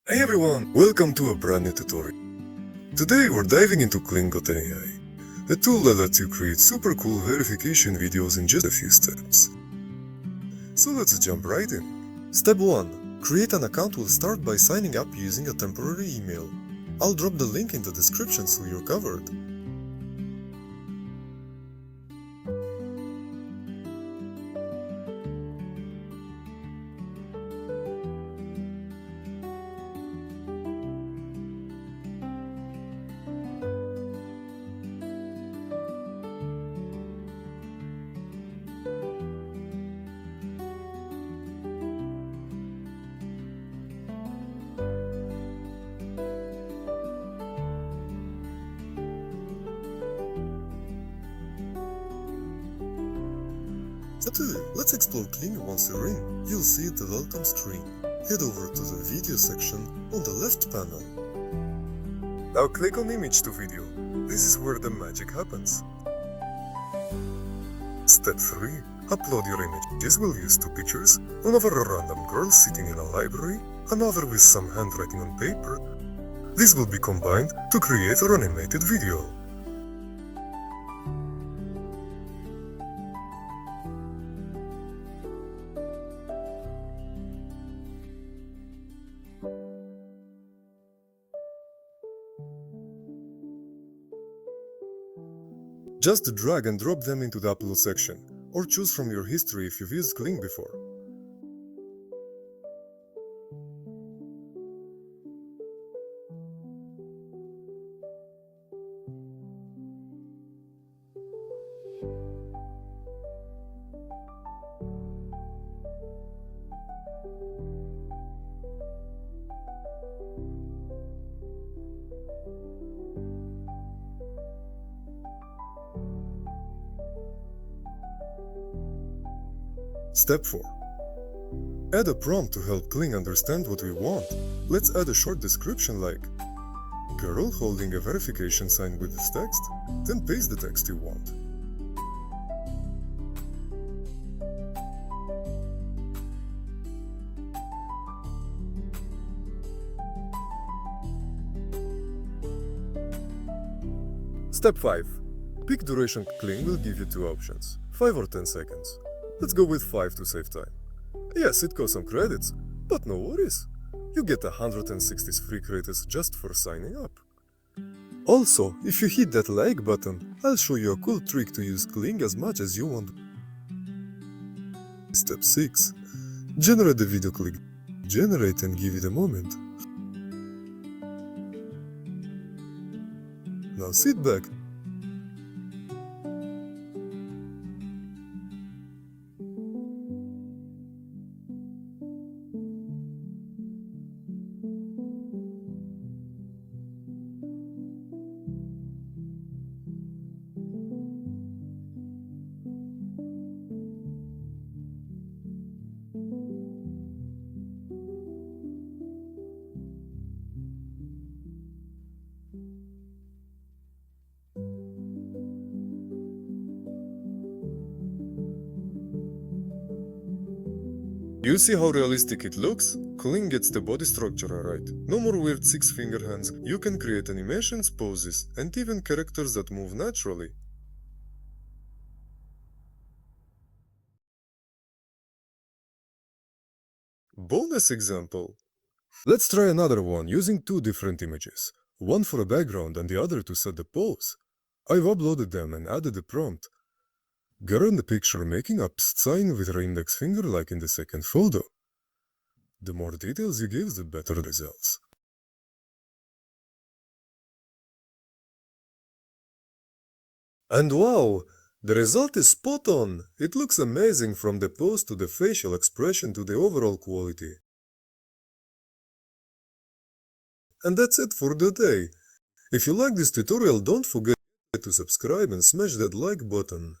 Hey everyone, welcome to a brand new tutorial. Today we're diving into KlingAI, a tool that lets you create super cool verification videos in just a few steps. So let's jump right in. Step 1. Create an account. Will start by signing up using a temporary email. I'll drop the link in the description so you're covered. Step 2. Let's explore Kling once you're in. You'll see the welcome screen. Head over to the video section on the left panel. Now click on image to video. This is where the magic happens. Step 3. Upload your images. We'll use two pictures. One of a random girl sitting in a library, another with some handwriting on paper. This will be combined to create an animated video. Just drag and drop them into the upload section, or choose from your history if you've used Kling before. Step 4. Add a prompt to help Kling understand what we want. Let's add a short description like girl holding a verification sign with this text, then paste the text you want. Step 5. Peak duration. Kling will give you two options, 5 or 10 seconds. Let's go with 5 to save time. Yes, it costs some credits, but no worries. You get 160 free credits just for signing up. Also, if you hit that like button, I'll show you a cool trick to use Kling as much as you want. Step 6. Generate the video. Click Generate and give it a moment. Now sit back. You see how realistic it looks? Kling gets the body structure right. No more weird 6-finger hands. You can create animations, poses, and even characters that move naturally. Bonus example. Let's try another one using two different images. One for a background and the other to set the pose. I've uploaded them and added a prompt. Girl in the picture making a psst sign with her index finger like in the second photo. The more details you give, the better the results. And wow! The result is spot on! It looks amazing from the pose to the facial expression to the overall quality. And that's it for today. If you like this tutorial, don't forget to subscribe and smash that like button.